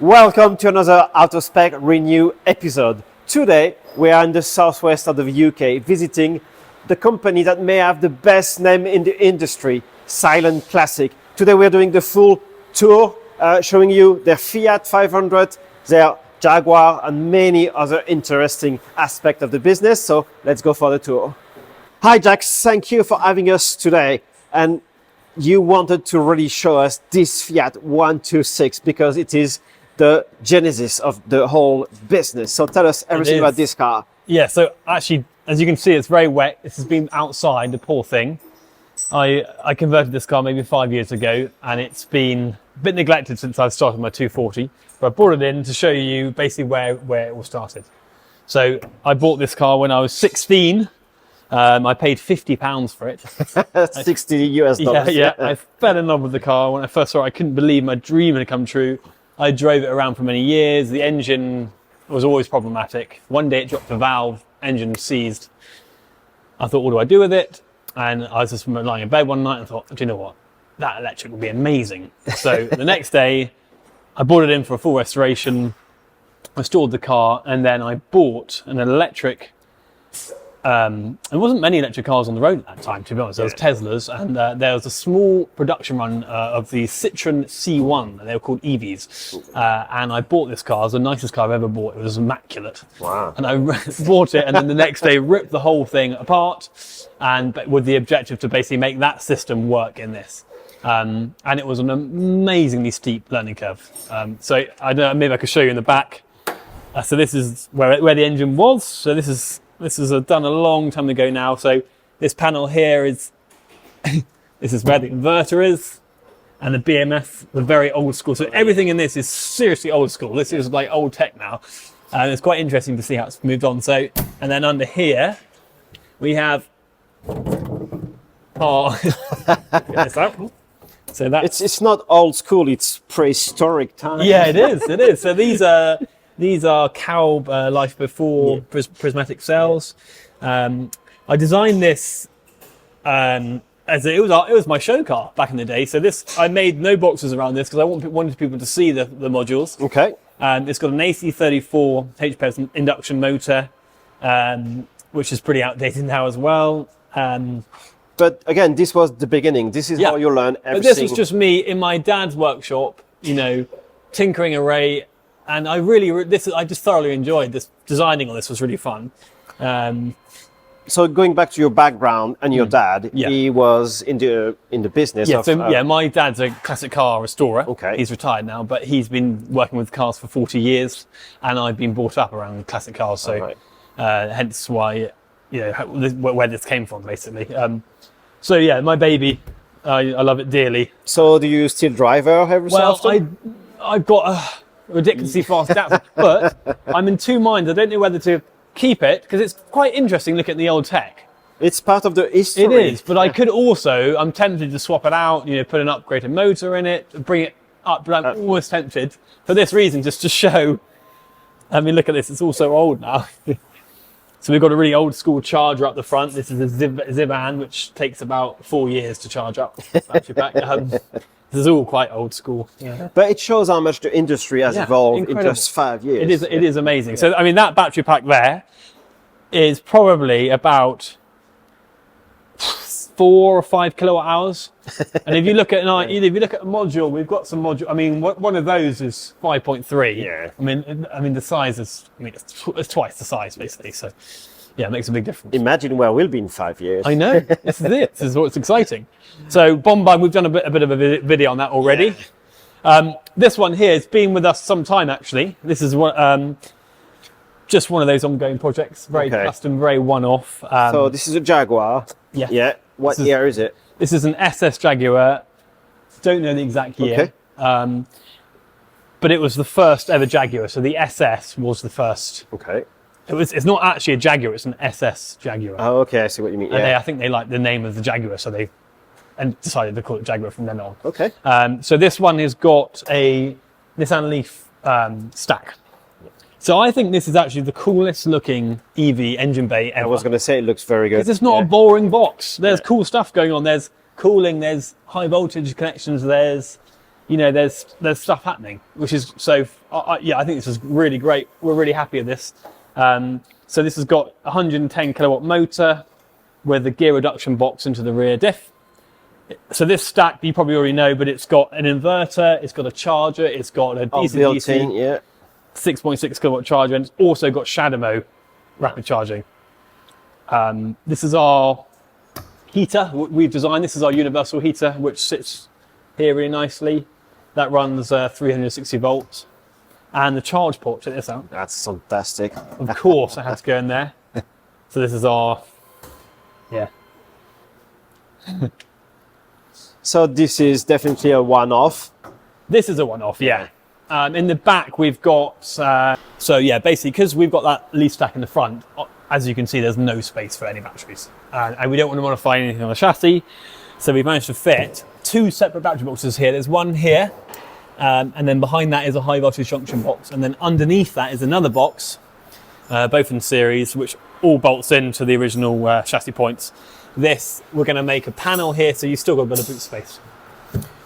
Welcome to another Auto Spec Renew episode. Today we are in the southwest of the UK visiting the company that may have the best name in the industry, Silent Classic. Today we are doing the full tour, showing you their Fiat 500, their Jaguar and many other interesting aspects of the business. So let's go for the tour. Hi Jack, thank you for having us today. And you wanted to really show us this Fiat 126 because it is the genesis of the whole business. So tell us everything about this car. Yeah, so actually, as you can see, it's very wet. This has been outside, the poor thing. I converted this car maybe 5 years ago, and it's been a bit neglected since I started my 240. But I brought it in to show you basically where it all started. So I bought this car when I was 16. I paid £50 for it. 60 US dollars. Yeah. I fell in love with the car. When I first saw it, I couldn't believe my dream had come true. I drove it around for many years. The engine was always problematic. One day it dropped a valve, engine seized. I thought, what do I do with it? And I was just lying in bed one night and thought, do you know what? That electric would be amazing. So the next day, I brought it in for a full restoration. I stored the car, and then I bought an electric. There wasn't many electric cars on the road at that time, to be honest. There was Teslas, and there was a small production run of the Citroen C1. They were called EVs. And I bought this car. It was the nicest car I've ever bought. It was immaculate. Wow. And I bought it, and then the next day ripped the whole thing apart, and with the objective to basically make that system work in this. And it was an amazingly steep learning curve. So I don't know, maybe I could show you in the back. So this is where the engine was. So this is done a long time ago now. So this panel here is this is where the inverter is, and the BMS, the very old school. So everything in this is seriously old school. This is like old tech now, and it's quite interesting to see how it's moved on. So, and then under here we have so that it's not old school, it's prehistoric time. Yeah, it is. So these are Calb life before prismatic cells. I designed this as it was my show car back in the day. So I made no boxes around this because I wanted people to see the modules. Okay. It's got an AC34 HPS induction motor, which is pretty outdated now as well. But again, this was the beginning. This is how you learn everything. But this was just me in my dad's workshop, tinkering away. And I just thoroughly enjoyed this. Designing on this was really fun. So going back to your background and your dad, he was in the business. My dad's a classic car restorer. Okay. He's retired now, but he's been working with cars for 40 years, and I've been brought up around classic cars. So hence why, where this came from, basically. My baby, I love it dearly. So do you still drive her every so often? I've got a ridiculously fast Datsun, but I'm in two minds. I don't know whether to keep it because it's quite interesting looking at the old tech. It's part of the history. It is, but I could also, I'm tempted to swap it out, put an upgraded motor in it, bring it up, but I'm always tempted for this reason, just to show. I mean, look at this, it's all so old now. So we've got a really old school charger up the front. This is a Zivan, which takes about 4 years to charge up. Battery pack. This is all quite old school. Yeah. But it shows how much the industry has evolved in just 5 years. It is amazing. Yeah. So, I mean, that battery pack there is probably about 4 or 5 kilowatt hours. And if you look at a module, we've got some module. I mean, one of those is 5.3. Yeah. I mean, the size is. It's twice the size basically. So, yeah, it makes a big difference. Imagine where we'll be in 5 years. I know. This is it. This is what's exciting. So Bombay, we've done a bit of a video on that already. Yeah. This one here has been with us some time actually. This is just one of those ongoing projects, very custom, very one-off. So this is a Jaguar. Yeah. Yeah. What year is it? This is an SS Jaguar. Don't know the exact year. Okay. But it was the first ever Jaguar. So the SS was the first. Okay. It's not actually a Jaguar, it's an SS Jaguar. Oh, okay, I see what you mean. And I think they liked the name of the Jaguar, so they decided to call it Jaguar from then on. Okay. So this one has got a Nissan Leaf stack. So I think this is actually the coolest looking EV engine bay ever. I was going to say it looks very good. It's not a boring box. There's cool stuff going on. There's cooling, there's high voltage connections, there's you know, there's stuff happening, which is so. Yeah, I think this is really great. We're really happy with this. So this has got 110 kilowatt motor with the gear reduction box into the rear diff. So this stack you probably already know, but it's got an inverter, it's got a charger, it's got a DC 6.6 kilowatt charger, and it's also got shadow mode rapid charging. This is our heater we've designed. This is our universal heater, which sits here really nicely. That runs 360 volts. And the charge port, check this out. That's fantastic. Of course, I had to go in there. So this is our, yeah. So this is definitely a one-off. This is a one-off, yeah. In the back, we've got, so yeah, basically, because we've got that leaf stack in the front, as you can see, there's no space for any batteries. And we don't want to modify anything on the chassis. So we've managed to fit 2 separate battery boxes here. There's one here, and then behind that is a high voltage junction box. And then underneath that is another box, both in series, which all bolts into the original chassis points. This, we're going to make a panel here, so you've still got a bit of boot space.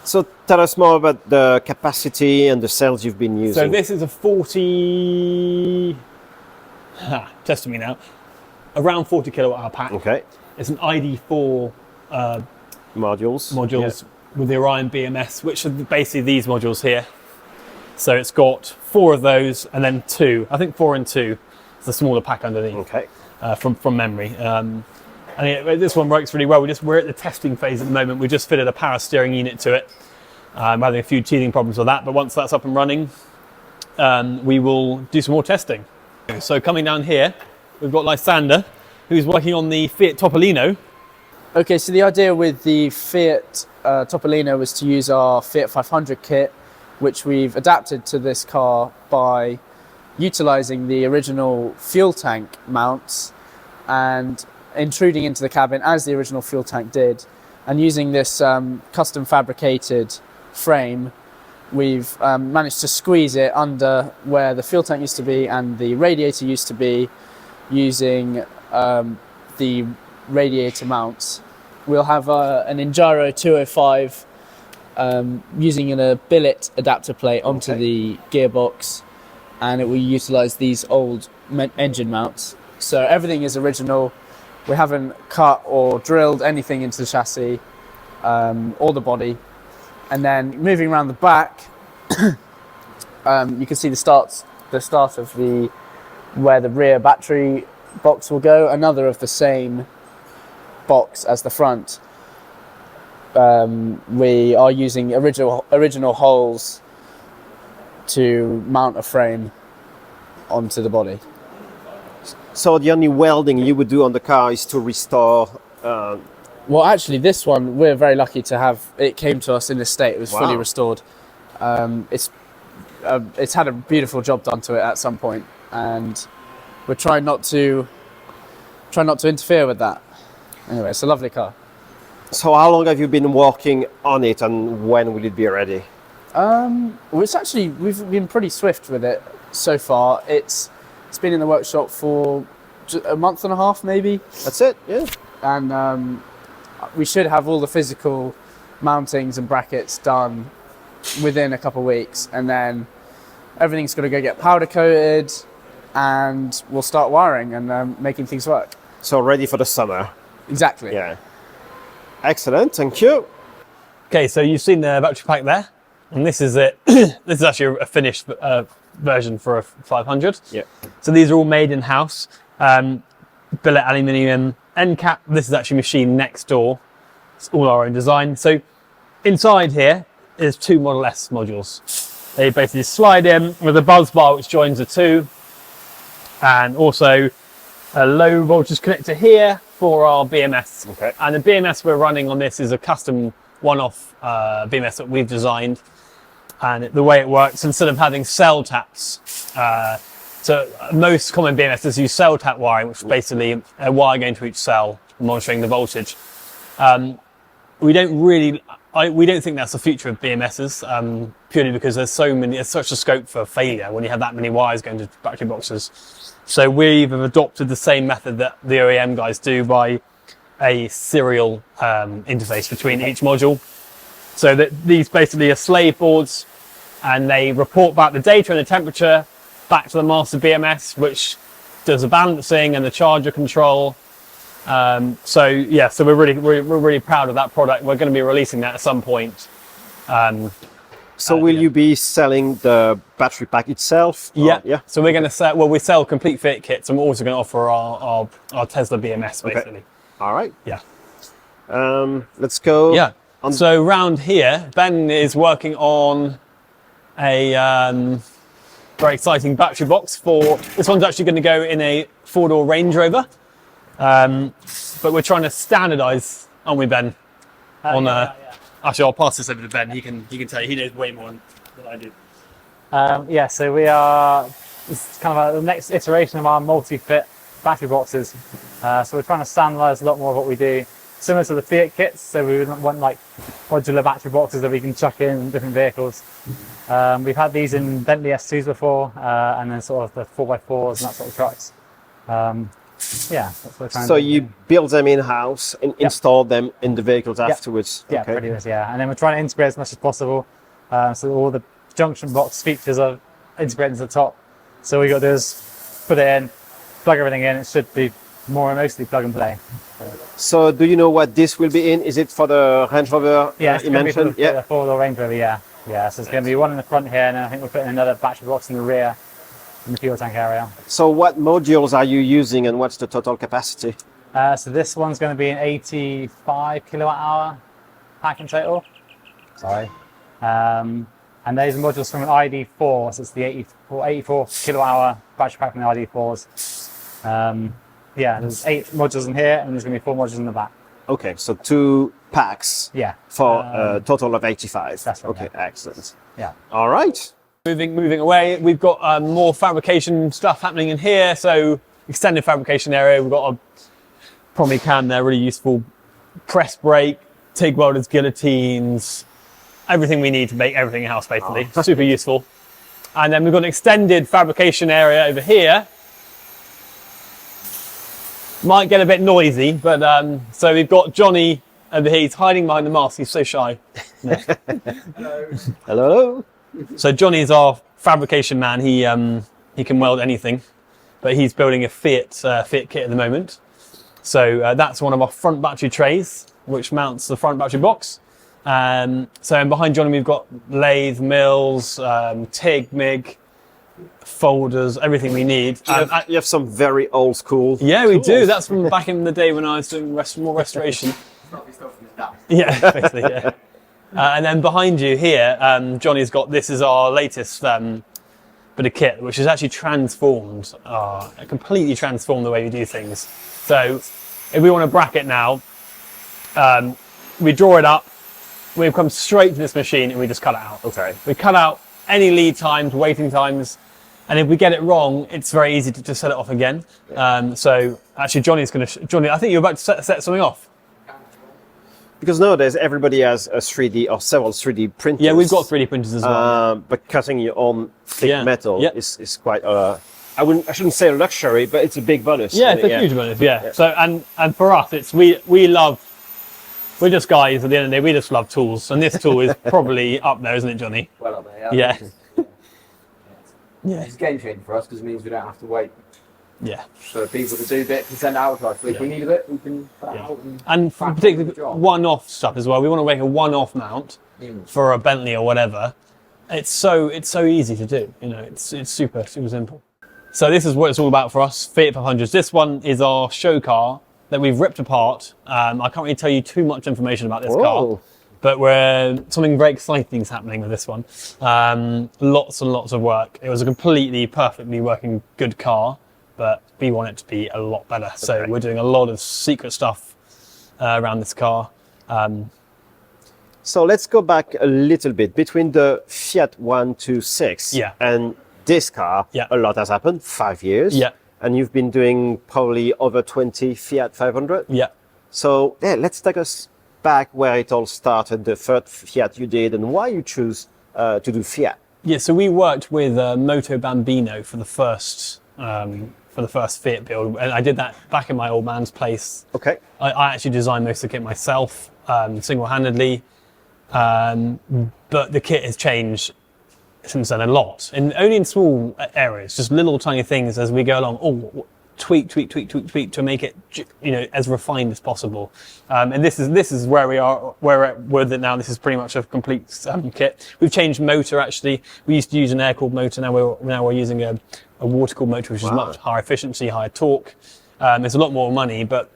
So tell us more about the capacity and the cells you've been using. So this is a 40, testing me now, around 40 kilowatt hour pack. Okay. It's an ID4 modules with the Orion BMS, which are basically these modules here. So it's got 4 of those and then 2, I think 4 and 2. It's a smaller pack underneath. Okay. From memory. And this one works really well. We're at the testing phase at the moment. We just fitted a power steering unit to it. I'm having a few teething problems with that, but once that's up and running, we will do some more testing. So coming down here, we've got Lysander, who's working on the Fiat Toppolino. Okay, so the idea with the Fiat Toppolino was to use our Fiat 500 kit, which we've adapted to this car by utilising the original fuel tank mounts and intruding into the cabin as the original fuel tank did, and using this custom fabricated frame, we've managed to squeeze it under where the fuel tank used to be and the radiator used to be, using the radiator mounts. We'll have an Engiro 205 using a billet adapter plate onto the gearbox, and it will utilise these old engine mounts. So everything is original. We haven't cut or drilled anything into the chassis or the body. And then moving around the back, you can see the start of where the rear battery box will go. Another of the same box as the front. We are using original holes to mount a frame onto the body. So the only welding you would do on the car is to restore... Well, actually, this one, we're very lucky to have. It came to us in this state. It was fully restored. It's had a beautiful job done to it at some point, and we're trying not to interfere with that. Anyway, it's a lovely car. So how long have you been working on it, and when will it be ready? Well, we've been pretty swift with it so far. It's been in the workshop for a month and a half, maybe. That's it, yeah. And we should have all the physical mountings and brackets done within a couple of weeks, and then everything's got to go get powder coated, and we'll start wiring and making things work. So ready for the summer. Exactly. Yeah. Excellent, thank you. Okay, so you've seen the battery pack there, and this is it. This is actually a finished version for a 500. Yeah. So these are all made in-house. Billet aluminium end cap. This is actually machined next door. It's all our own design. So inside here is 2 Model S modules. They basically slide in with a buzz bar which joins the 2, and also a low voltage connector here for our BMS. Okay. And the BMS we're running on this is a custom one-off BMS that we've designed. And the way it works, instead of having cell taps, so most common BMSs use cell tap wiring, which is basically a wire going to each cell, monitoring the voltage. We don't think that's the future of BMSs, purely because there's such a scope for failure when you have that many wires going to battery boxes. So we've adopted the same method that the OEM guys do by a serial interface between each module. So that these basically are slave boards, and they report back the data and the temperature back to the master BMS, which does the balancing and the charger control. So we're really proud of that product. We're going to be releasing that at some point. So will you be selling the battery pack itself? Yeah. Yeah. So we're going to sell. Well, we sell complete fit kits, and we're also going to offer our Tesla BMS basically. Okay. All right. Yeah. Let's go. Yeah. So round here, Ben is working on a very exciting battery box for. This one's actually going to go in a 4-door Range Rover, but we're trying to standardise, aren't we, Ben? Actually, I'll pass this over to Ben. He can tell you. He knows way more than I do. So we are, this is kind of the next iteration of our multi-fit battery boxes. So we're trying to standardise a lot more of what we do, similar to the Fiat kits. So we wouldn't want like modular battery boxes that we can chuck in different vehicles. We've had these in Bentley S2s before, and then sort of the 4x4s and that sort of trucks. That's what we're trying So to do. you build them in-house and install them in the vehicles afterwards? Yeah, Okay. pretty much, yeah. And then we're trying to integrate as much as possible. So all the junction box features are integrated into the top. So we got this, put it in, plug everything in. It should be mostly plug and play. So do you know what this will be in? Is it for the Range Rover It's you going to be mentioned? for the 4-door Range Rover, yeah. So it's going to be one in the front here, and then I think we're putting another battery box in the rear in the fuel tank area. So what modules are you using and what's the total capacity? So this one's going to be an 85 kilowatt hour pack in total. Sorry. And those are modules from an ID4, so it's the 84 kilowatt hour battery pack from the ID4s. There's 8 modules in here, and there's going to be 4 modules in the back. Okay, so 2 packs for a total of 85. That's right. Okay, excellent. Yeah. All right. Moving away, we've got more fabrication stuff happening in here. So extended fabrication area. We've got a probably can there, really useful press brake, TIG welders, guillotines, everything we need to make everything in house basically. Super useful. And then we've got an extended fabrication area over here. Might get a bit noisy, but so we've got Johnny over here. He's hiding behind the mask. He's so shy. No. Hello. So Johnny's our fabrication man. He can weld anything, but he's building a Fiat kit at the moment. So that's one of our front battery trays, which mounts the front battery box. And behind Johnny we've got lathe, mills, TIG, MIG, folders, everything we need. You have some very old school. Yeah, we do. That's from back in the day when I was doing more restoration. Yeah, basically, yeah. And then behind you here, Johnny's got, this is our latest bit of kit, which has actually transformed, completely transformed the way we do things. So if we want a bracket now, we draw it up, we come straight to this machine and we just cut it out. Okay. We cut out any lead times, waiting times, and if we get it wrong, it's very easy to just set it off again. So actually Johnny's going to, Johnny, I think you're about to set something off. Because nowadays everybody has a 3D or several 3D printers. Yeah, we've got 3D printers as well. But cutting your own thick metal Yep. is quite I shouldn't say a luxury, but it's a big bonus. Yeah, it's a huge bonus. Yeah. So and for us, it's we're just guys at the end of the day. We just love tools, and this tool is probably up there, isn't it, Johnny? Well up there. Yeah. It's a game changer for us because it means we don't have to wait Yeah. for people to do bits and send it out to us. If we need a bit, we can put it out. And for particularly one-off stuff as well. We want to make a one-off mount for a Bentley or whatever. It's so easy to do. You know, it's super simple. So this is what it's all about for us, Fiat 500s. This one is our show car that we've ripped apart. I can't really tell you too much information about this car, but something very exciting is happening with this one. Lots and lots of work. It was a completely, perfectly working good car, but we want it to be a lot better. So we're doing a lot of secret stuff around this car. So let's go back a little bit. Between the Fiat 126 and this car, a lot has happened, 5 years. Yeah. And you've been doing probably over 20 Fiat 500. Yeah. So let's take us back where it all started, the first Fiat you did and why you choose to do Fiat. Yeah, so we worked with Moto Bambino for the first Fiat build, and I did that back in my old man's place. Okay. I actually designed most of the kit myself, single-handedly. But the kit has changed since then a lot, and only in small areas, just little tiny things as we go along. Oh, tweak to make it, as refined as possible. And this is where we are, where we're with it now. This is pretty much a complete kit. We've changed motor actually. We used to use an air-cooled motor. Now we're using a water-cooled motor, which is much higher efficiency, higher torque. It's a lot more money, but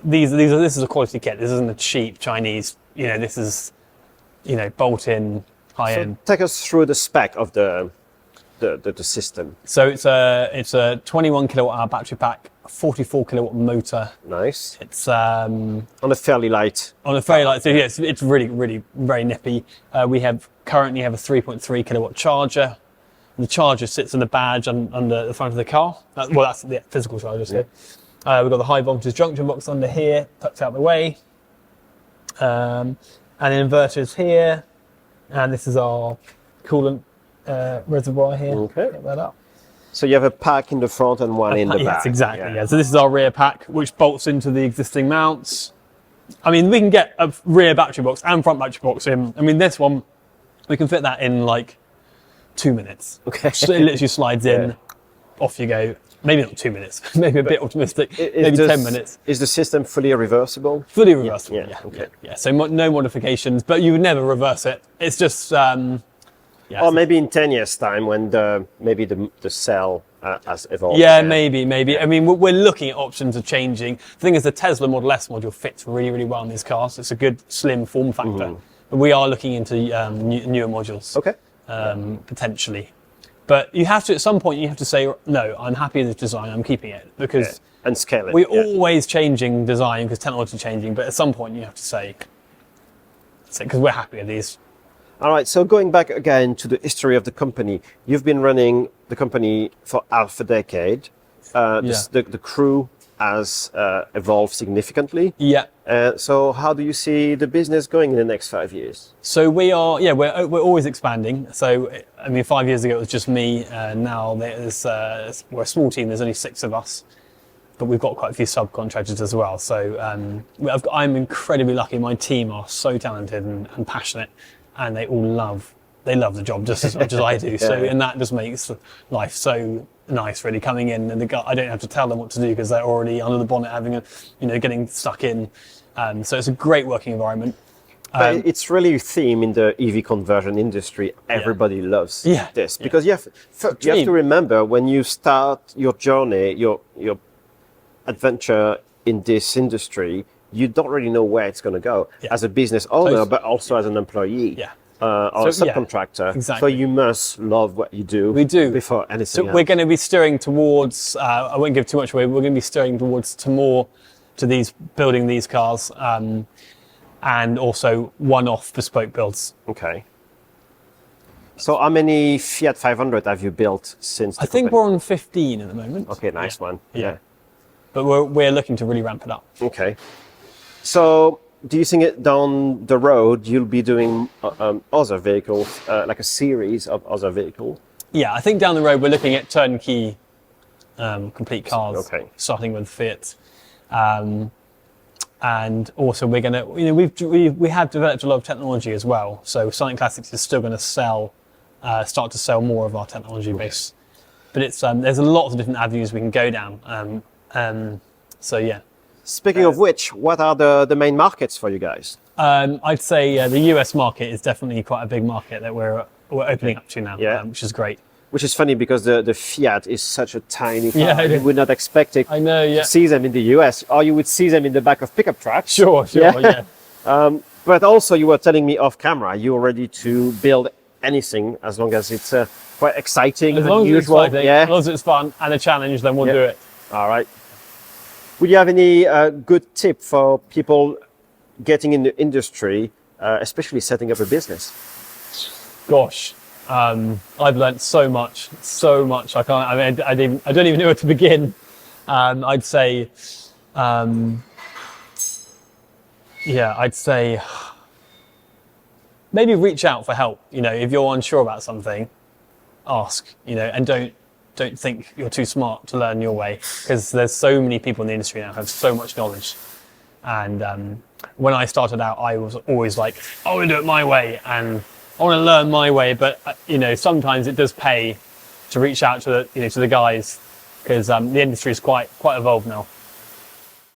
this is a quality kit. This isn't a cheap Chinese. This is bolt-in, high-end. So take us through the spec of the system. So it's a 21 kilowatt hour battery pack, a 44 kilowatt motor. Nice. It's on a fairly light. So yes, it's really, really very nippy. We currently have a 3.3 kilowatt charger. The charger sits in the badge under the front of the car. That's the physical charger. So. We've got the high voltage junction box under here, tucked out the way. And inverters here. And this is our coolant reservoir here. Okay. Get that up. So you have a pack in the front and one in the back. Yes, exactly. Yeah. So this is our rear pack, which bolts into the existing mounts. I mean, we can get a rear battery box and front battery box in. I mean, this one, we can fit that in like 2 minutes. Okay. So it literally slides in, off you go. Maybe not 2 minutes, maybe a bit optimistic, maybe 10 minutes. Is the system fully reversible? Fully reversible, Yeah. Okay. yeah. So no modifications, but you would never reverse it. It's just... Or maybe in 10 years' time when maybe the cell has evolved. Yeah, maybe. I mean, we're looking at options of changing. The thing is, the Tesla Model S module fits really, really well in these cars. It's a good, slim form factor. But we are looking into newer modules. Okay. Potentially. But you have to, at some point, you have to say, no, I'm happy with this design, I'm keeping it. Because and scale it. we're always changing design because technology is changing. But at some point, you have to say, because we're happy with these. All right, so going back again to the history of the company, you've been running the company for half a decade. The crew has evolved significantly. Yeah. So how do you see the business going in the next 5 years? So we're always expanding. So, I mean, 5 years ago it was just me. Now we're a small team, there's only 6 of us. But we've got quite a few subcontractors as well. So I'm incredibly lucky. My team are so talented and passionate. And they all love the job just as much as I do. So, and that just makes life so nice, really, coming in. And I don't have to tell them what to do because they're already under the bonnet, getting stuck in. So it's a great working environment. But it's really a theme in the EV conversion industry. Everybody loves this because you have to remember when you start your journey, your adventure in this industry. You don't really know where it's going to go as a business owner, but also as an employee or a subcontractor. Exactly. So you must love what you do. We do. Before anything So else. we're going to be steering towards, I won't give too much away, we're going to be steering towards building these cars and also one-off bespoke builds. Okay. So how many Fiat 500 have you built since the I think company? we're on 15 at the moment. Okay, nice one. Yeah. But we're looking to really ramp it up. Okay. So, do you think down the road you'll be doing other vehicles, like a series of other vehicles? Yeah, I think down the road we're looking at turnkey, complete cars, starting with Fiat, and also we're going to, we have developed a lot of technology as well. So Silent Classics is still going to start to sell more of our technology base, but it's there's a lot of different avenues we can go down. So yeah. Speaking of which, what are the main markets for you guys? I'd say the US market is definitely quite a big market that we're opening up to now, which is great. Which is funny because the Fiat is such a tiny car. Yeah, you would not expect it to see them in the US, or you would see them in the back of pickup trucks. Sure, yeah. But also, you were telling me off camera, you're ready to build anything as long as it's quite exciting, as long unusual. As it's exciting, as long as it's fun and a challenge, then we'll do it. All right. Would you have any good tip for people getting in the industry, especially setting up a business? Gosh, I've learned so much. I don't even know where to begin. I'd say maybe reach out for help. If you're unsure about something, ask. And don't think you're too smart to learn your way, because there's so many people in the industry now who have so much knowledge, and when I started out, I was always like, I want to do it my way and I want to learn my way. But sometimes it does pay to reach out to the guys, because the industry is quite evolved now.